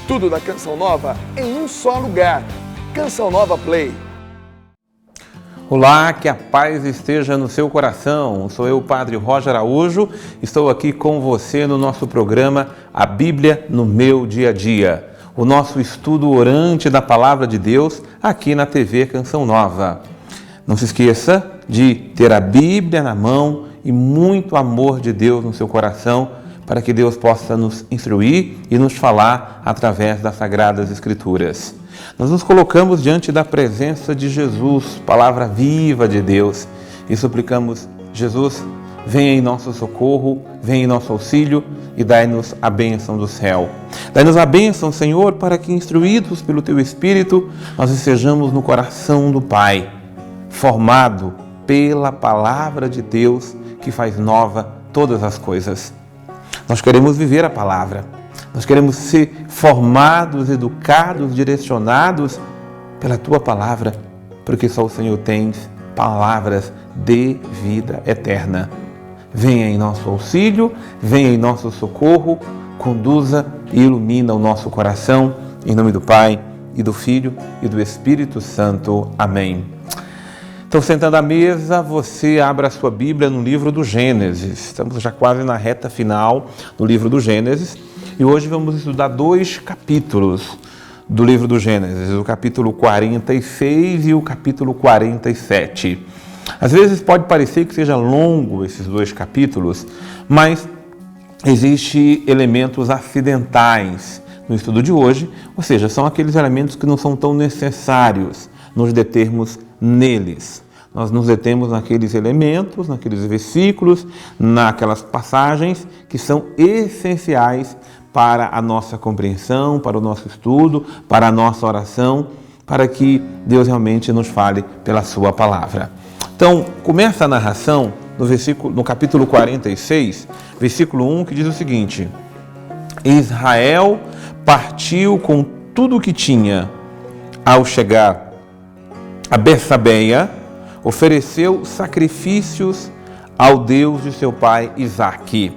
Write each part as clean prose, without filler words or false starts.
Tudo da Canção Nova em um só lugar. Canção Nova Play. Olá, que a paz esteja no seu coração. Sou eu, Padre Roger Araújo. Estou aqui com você no nosso programa A Bíblia no Meu Dia a Dia. O nosso estudo orante da Palavra de Deus aqui na TV Canção Nova. Não se esqueça de ter a Bíblia na mão e muito amor de Deus no seu coração, para que Deus possa nos instruir e nos falar através das Sagradas Escrituras. Nós nos colocamos diante da presença de Jesus, palavra viva de Deus, e suplicamos: Jesus, venha em nosso socorro, venha em nosso auxílio e dai-nos a bênção do céu. Dai-nos a bênção, Senhor, para que, instruídos pelo Teu Espírito, nós estejamos no coração do Pai, formado pela palavra de Deus que faz nova todas as coisas. Nós queremos viver a palavra, nós queremos ser formados, educados, direcionados pela Tua palavra, porque só o Senhor tem palavras de vida eterna. Venha em nosso auxílio, venha em nosso socorro, conduza e ilumina o nosso coração, em nome do Pai, e do Filho e do Espírito Santo. Amém. Então, sentando à mesa, você abre a sua Bíblia no livro do Gênesis. Estamos já quase na reta final do livro do Gênesis. E hoje vamos estudar 2 capítulos do livro do Gênesis, o capítulo 46 e o capítulo 47. Às vezes pode parecer que seja longo esses 2 capítulos, mas existem elementos acidentais no estudo de hoje, ou seja, são aqueles elementos que não são tão necessários nos determos neles. Nós nos detemos naqueles elementos, naqueles versículos, naquelas passagens que são essenciais para a nossa compreensão, para o nosso estudo, para a nossa oração, para que Deus realmente nos fale pela sua palavra. Então, começa a narração no capítulo 46, versículo 1, que diz o seguinte: Israel partiu com tudo o que tinha. Ao chegar a Betsabeia, ofereceu sacrifícios ao Deus de seu pai Isaque.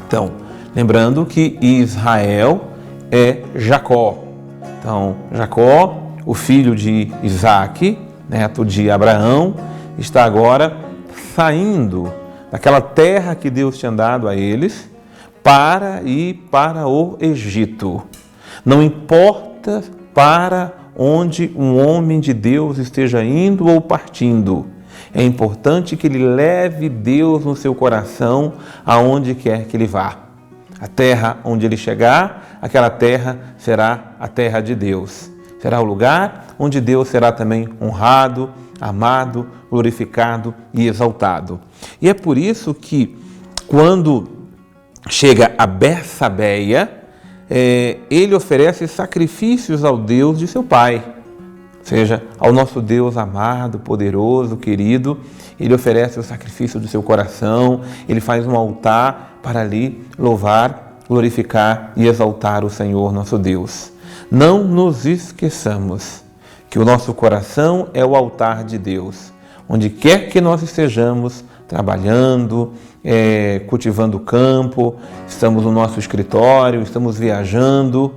Então, lembrando que Israel é Jacó. Então, Jacó, o filho de Isaque, neto de Abraão, está agora saindo daquela terra que Deus tinha dado a eles para ir para o Egito. Não importa para onde um homem de Deus esteja indo ou partindo, é importante que ele leve Deus no seu coração aonde quer que ele vá. A terra onde ele chegar, aquela terra será a terra de Deus. Será o lugar onde Deus será também honrado, amado, glorificado e exaltado. E é por isso que quando chega a Betsabeia, ele oferece sacrifícios ao Deus de seu pai, ou seja, ao nosso Deus amado, poderoso, querido. Ele oferece o sacrifício do seu coração, ele faz um altar para ali louvar, glorificar e exaltar o Senhor nosso Deus. Não nos esqueçamos que o nosso coração é o altar de Deus. Onde quer que nós estejamos trabalhando, cultivando o campo, estamos no nosso escritório, estamos viajando,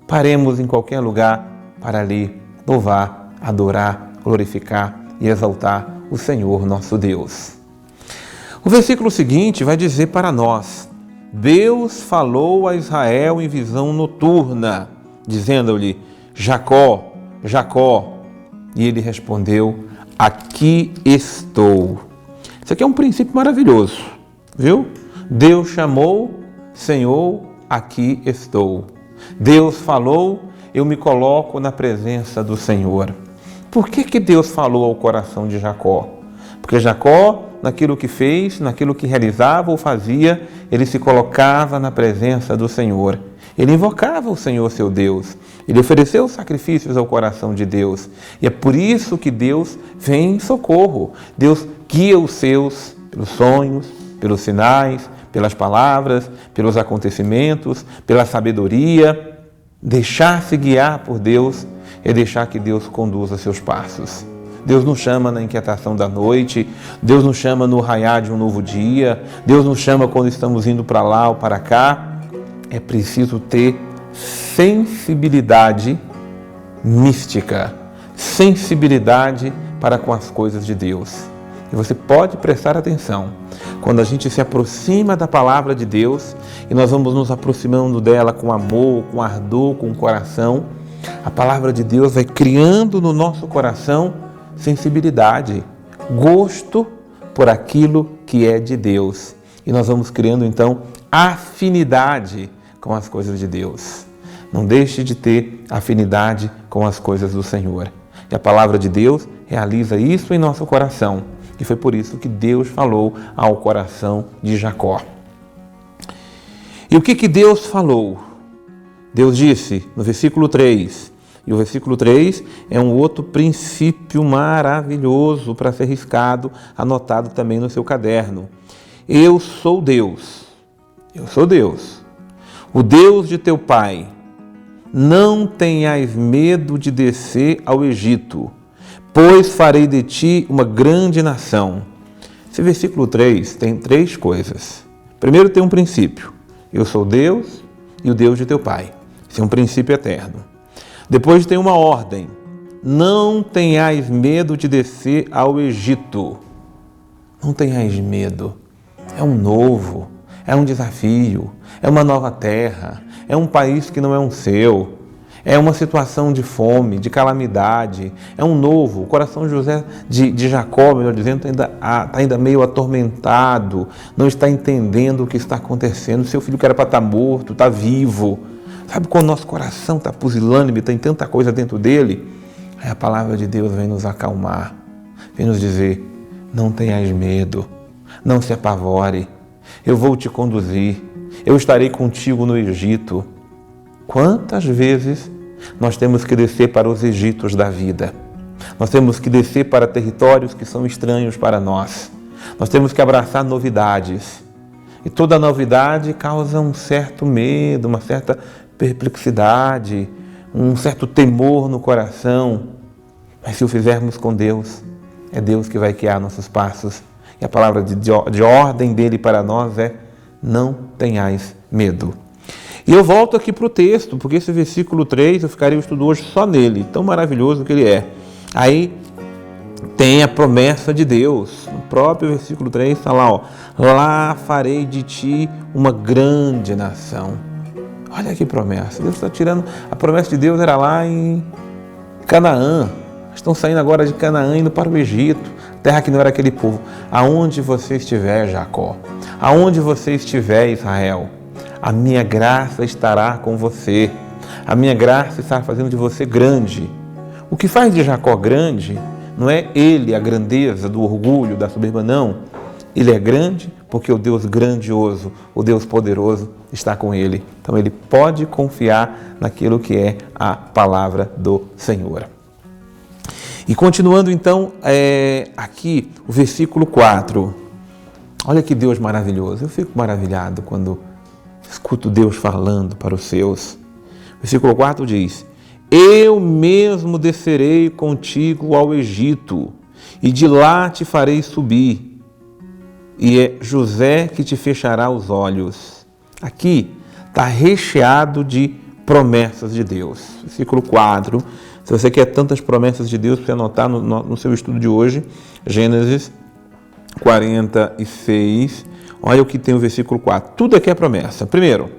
paremos em qualquer lugar para ali louvar, adorar, glorificar e exaltar o Senhor nosso Deus. O versículo seguinte vai dizer para nós: Deus falou a Israel em visão noturna, dizendo-lhe: Jacó, Jacó. E ele respondeu: aqui estou. Isso aqui é um princípio maravilhoso, viu? Deus chamou, Senhor, aqui estou. Deus falou, eu me coloco na presença do Senhor. Por que Deus falou ao coração de Jacó? Porque Jacó, naquilo que fez, naquilo que realizava ou fazia, ele se colocava na presença do Senhor. Ele invocava o Senhor, seu Deus. Ele ofereceu sacrifícios ao coração de Deus. E é por isso que Deus vem em socorro. Deus guia os seus pelos sonhos, pelos sinais, pelas palavras, pelos acontecimentos, pela sabedoria. Deixar-se guiar por Deus é deixar que Deus conduza seus passos. Deus nos chama na inquietação da noite, Deus nos chama no raiar de um novo dia, Deus nos chama quando estamos indo para lá ou para cá. É preciso ter sensibilidade mística, sensibilidade para com as coisas de Deus. E você pode prestar atenção, quando a gente se aproxima da palavra de Deus, e nós vamos nos aproximando dela com amor, com ardor, com coração, a palavra de Deus vai criando no nosso coração sensibilidade, gosto por aquilo que é de Deus. E nós vamos criando então afinidade com as coisas de Deus. Não deixe de ter afinidade com as coisas do Senhor. E a palavra de Deus realiza isso em nosso coração. E foi por isso que Deus falou ao coração de Jacó. E o que Deus falou? Deus disse no versículo 3, e o versículo 3 é um outro princípio maravilhoso para ser riscado, anotado também no seu caderno. Eu sou Deus, o Deus de teu pai. Não tenhas medo de descer ao Egito, pois farei de ti uma grande nação. Esse versículo 3 tem 3 coisas. Primeiro tem um princípio. Eu sou Deus e o Deus de teu pai. Esse é um princípio eterno. Depois tem uma ordem. Não tenhais medo de descer ao Egito. Não tenhais medo. É um novo, é um desafio, é uma nova terra, é um país que não é um seu, é uma situação de fome, de calamidade, é um novo. O coração de Jacó, melhor dizendo, está ainda meio atormentado, não está entendendo o que está acontecendo. Seu filho que era para estar morto, está vivo. Sabe quando o nosso coração está pusilânime, tem tanta coisa dentro dele? Aí a palavra de Deus vem nos acalmar, vem nos dizer, não tenhas medo, não se apavore, eu vou te conduzir, eu estarei contigo no Egito. Quantas vezes nós temos que descer para os Egitos da vida? Nós temos que descer para territórios que são estranhos para nós. Nós temos que abraçar novidades. E toda novidade causa um certo medo, uma certa perplexidade, um certo temor no coração. Mas se o fizermos com Deus, é Deus que vai guiar nossos passos. E a palavra de ordem dele para nós é: não tenhais medo. E eu volto aqui para o texto, porque esse versículo 3, eu ficarei o estudo hoje só nele, tão maravilhoso que ele é. Aí tem a promessa de Deus, no próprio versículo 3 está lá, lá farei de ti uma grande nação. Olha que promessa, Deus está tirando, a promessa de Deus era lá em Canaã, estão saindo agora de Canaã indo para o Egito, terra que não era aquele povo. Aonde você estiver, Jacó, aonde você estiver, Israel, a minha graça estará com você, a minha graça estará fazendo de você grande. O que faz de Jacó grande não é ele, a grandeza do orgulho, da soberba, não. Ele é grande porque o Deus grandioso, o Deus poderoso está com ele. Então ele pode confiar naquilo que é a palavra do Senhor. E continuando então, aqui o versículo 4. Olha que Deus maravilhoso. Eu fico maravilhado quando escuto Deus falando para os seus. Versículo 4 diz: eu mesmo descerei contigo ao Egito, e de lá te farei subir, e é José que te fechará os olhos. Aqui está recheado de promessas de Deus. Versículo 4, se você quer tantas promessas de Deus, para você anotar no seu estudo de hoje, Gênesis 46, olha o que tem o versículo 4. Tudo aqui é promessa. Primeiro,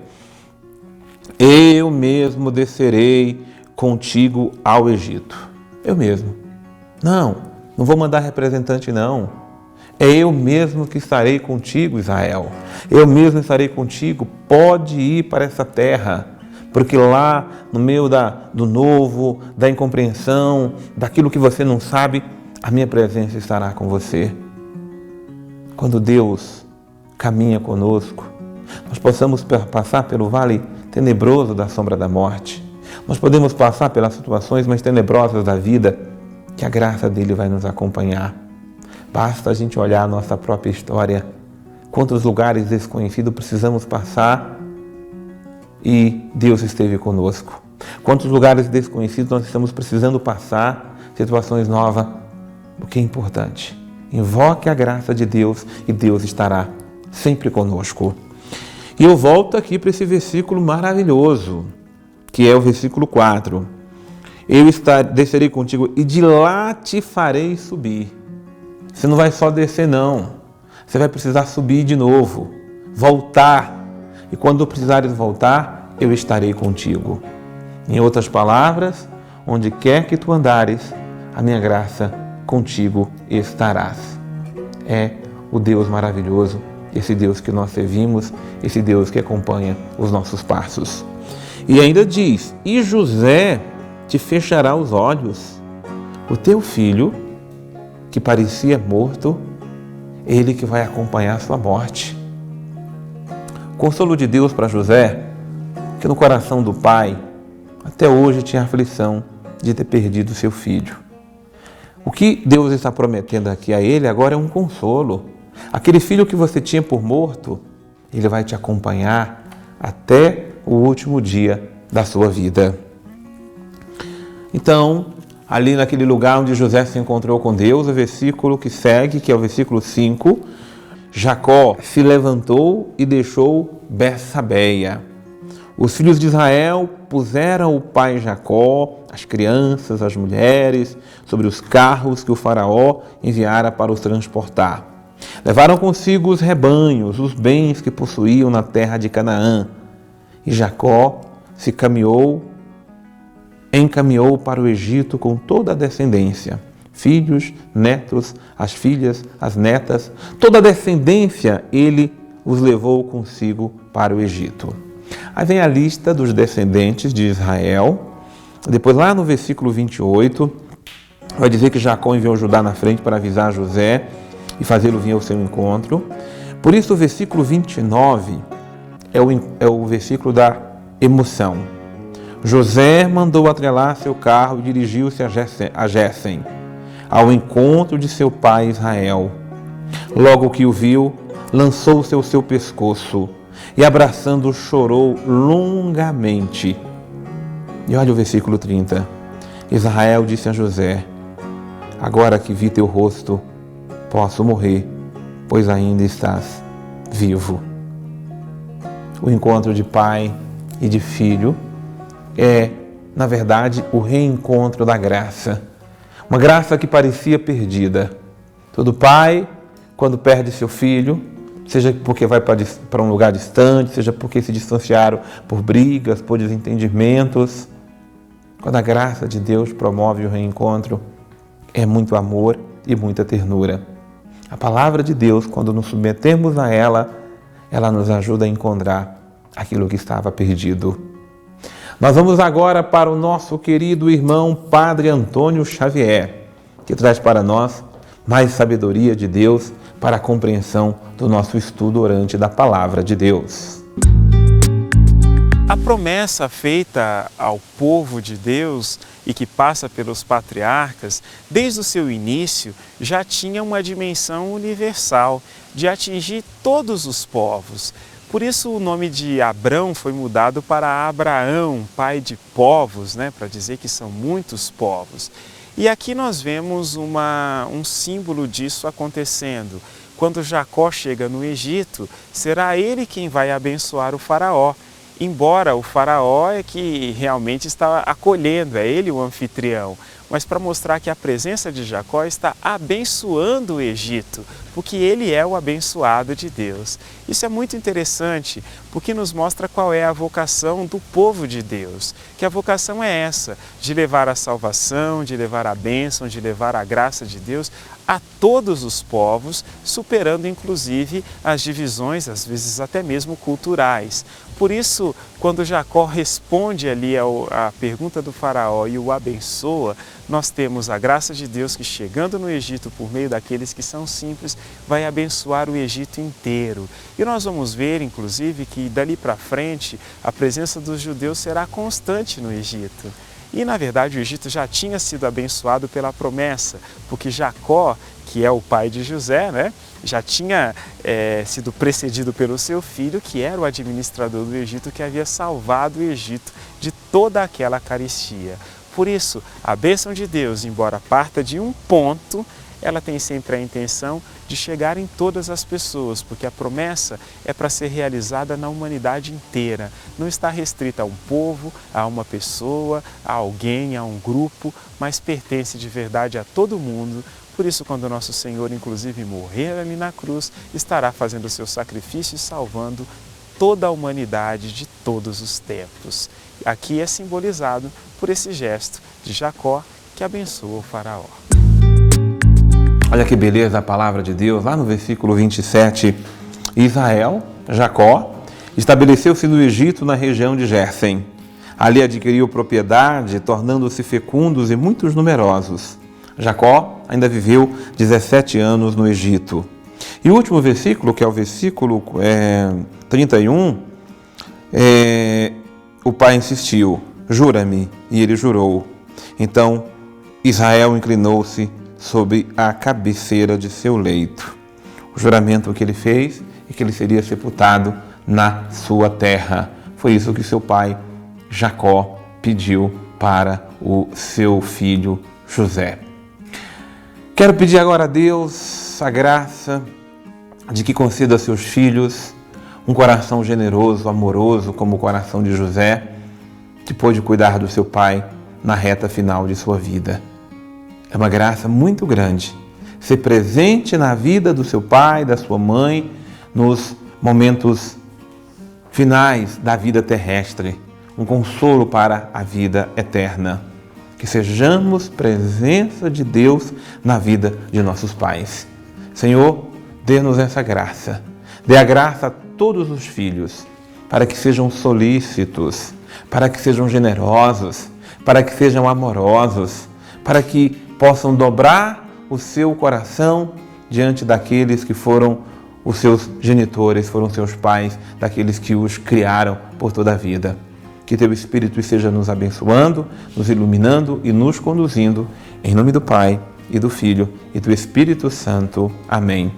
eu mesmo descerei contigo ao Egito. Eu mesmo. Não vou mandar representante, não. É eu mesmo que estarei contigo, Israel. Eu mesmo estarei contigo. Pode ir para essa terra, porque lá, no meio do novo, da incompreensão, daquilo que você não sabe, a minha presença estará com você. Quando Deus caminha conosco, nós possamos passar pelo vale tenebroso da sombra da morte. Nós podemos passar pelas situações mais tenebrosas da vida, que a graça dele vai nos acompanhar. Basta a gente olhar a nossa própria história, quantos lugares desconhecidos precisamos passar e Deus esteve conosco. Quantos lugares desconhecidos nós estamos precisando passar, situações novas. O que é importante? Invoque a graça de Deus e Deus estará sempre conosco. E eu volto aqui para esse versículo maravilhoso, que é o versículo 4. Descerei contigo e de lá te farei subir. Você não vai só descer, não. Você vai precisar subir de novo, voltar. E quando precisares voltar, eu estarei contigo. Em outras palavras, onde quer que tu andares, a minha graça contigo estarás. É o Deus maravilhoso, esse Deus que nós servimos, esse Deus que acompanha os nossos passos. E ainda diz, e José te fechará os olhos. O teu filho, que parecia morto, ele que vai acompanhar a sua morte. Consolo de Deus para José, que no coração do pai, até hoje tinha aflição de ter perdido seu filho. O que Deus está prometendo aqui a ele agora é um consolo. Aquele filho que você tinha por morto, ele vai te acompanhar até o último dia da sua vida. Então, ali naquele lugar onde José se encontrou com Deus, o versículo que segue, que é o versículo 5, Jacó se levantou e deixou Betsabeia. Os filhos de Israel puseram o pai Jacó, as crianças, as mulheres, sobre os carros que o faraó enviara para os transportar. Levaram consigo os rebanhos, os bens que possuíam na terra de Canaã. E Jacó se encaminhou para o Egito com toda a descendência, filhos, netos, as filhas, as netas, toda a descendência ele os levou consigo para o Egito. Aí vem a lista dos descendentes de Israel. Depois, lá no versículo 28, vai dizer que Jacó enviou Judá na frente para avisar José e fazê-lo vir ao seu encontro. Por isso, o versículo 29 é o versículo da emoção. José mandou atrelar seu carro e dirigiu-se a Gésen, ao encontro de seu pai Israel. Logo que o viu, lançou-se ao seu pescoço e, abraçando-o, chorou longamente. E olha o versículo 30. Israel disse a José, agora que vi teu rosto, posso morrer, pois ainda estás vivo. O encontro de pai e de filho é, na verdade, o reencontro da graça. Uma graça que parecia perdida. Todo pai, quando perde seu filho, seja porque vai para um lugar distante, seja porque se distanciaram por brigas, por desentendimentos, quando a graça de Deus promove o reencontro, é muito amor e muita ternura. A palavra de Deus, quando nos submetemos a ela, ela nos ajuda a encontrar aquilo que estava perdido. Nós vamos agora para o nosso querido irmão Padre Antônio Xavier, que traz para nós mais sabedoria de Deus para a compreensão do nosso estudo orante da Palavra de Deus. A promessa feita ao povo de Deus e que passa pelos patriarcas, desde o seu início, já tinha uma dimensão universal, de atingir todos os povos. Por isso o nome de Abrão foi mudado para Abraão, pai de povos, para dizer que são muitos povos. E aqui nós vemos um símbolo disso acontecendo. Quando Jacó chega no Egito, será ele quem vai abençoar o faraó. Embora o faraó é que realmente está acolhendo, é ele o anfitrião. Mas para mostrar que a presença de Jacó está abençoando o Egito, porque ele é o abençoado de Deus. Isso é muito interessante, porque nos mostra qual é a vocação do povo de Deus, que a vocação é essa, de levar a salvação, de levar a bênção, de levar a graça de Deus a todos os povos, superando inclusive as divisões, às vezes até mesmo culturais. Por isso, quando Jacó responde ali à pergunta do faraó e o abençoa, nós temos a graça de Deus que, chegando no Egito por meio daqueles que são simples, vai abençoar o Egito inteiro. E nós vamos ver, inclusive, que dali para frente a presença dos judeus será constante no Egito. E, na verdade, o Egito já tinha sido abençoado pela promessa, porque Jacó, que é o pai de José, já tinha sido precedido pelo seu filho, que era o administrador do Egito, que havia salvado o Egito de toda aquela carestia. Por isso, a bênção de Deus, embora parta de um ponto, ela tem sempre a intenção de chegar em todas as pessoas, porque a promessa é para ser realizada na humanidade inteira. Não está restrita a um povo, a uma pessoa, a alguém, a um grupo, mas pertence de verdade a todo mundo. Por isso, quando nosso Senhor, inclusive, morrer ali na cruz, estará fazendo o seu sacrifício e salvando toda a humanidade de todos os tempos. Aqui é simbolizado por esse gesto de Jacó que abençoa o faraó. Olha que beleza a palavra de Deus, lá no versículo 27, Israel, Jacó, estabeleceu-se no Egito, na região de Gésen. Ali adquiriu propriedade, tornando-se fecundos e muitos numerosos. Jacó ainda viveu 17 anos no Egito. E o último versículo, que é o versículo 31, o pai insistiu, jura-me, e ele jurou. Então Israel inclinou-se sobre a cabeceira de seu leito. O juramento que ele fez é que ele seria sepultado na sua terra. Foi isso que seu pai Jacó pediu para o seu filho José. Quero pedir agora a Deus a graça de que conceda a seus filhos um coração generoso, amoroso, como o coração de José, que pôde cuidar do seu pai na reta final de sua vida. É uma graça muito grande ser presente na vida do seu pai, da sua mãe, nos momentos finais da vida terrestre, um consolo para a vida eterna. Que sejamos presença de Deus na vida de nossos pais. Senhor, dê-nos essa graça. Dê a graça a todos os filhos, para que sejam solícitos, para que sejam generosos, para que sejam amorosos, para que possam dobrar o seu coração diante daqueles que foram os seus genitores, foram seus pais, daqueles que os criaram por toda a vida. Que Teu Espírito esteja nos abençoando, nos iluminando e nos conduzindo, em nome do Pai, e do Filho, e do Espírito Santo. Amém.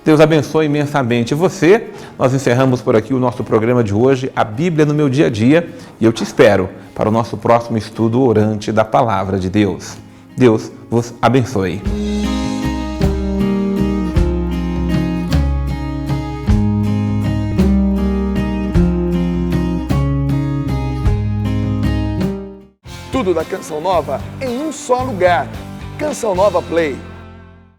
Deus abençoe imensamente você. Nós encerramos por aqui o nosso programa de hoje, A Bíblia no Meu Dia a Dia, e eu te espero para o nosso próximo estudo orante da Palavra de Deus. Deus vos abençoe. Tudo da Canção Nova em um só lugar. Canção Nova Play.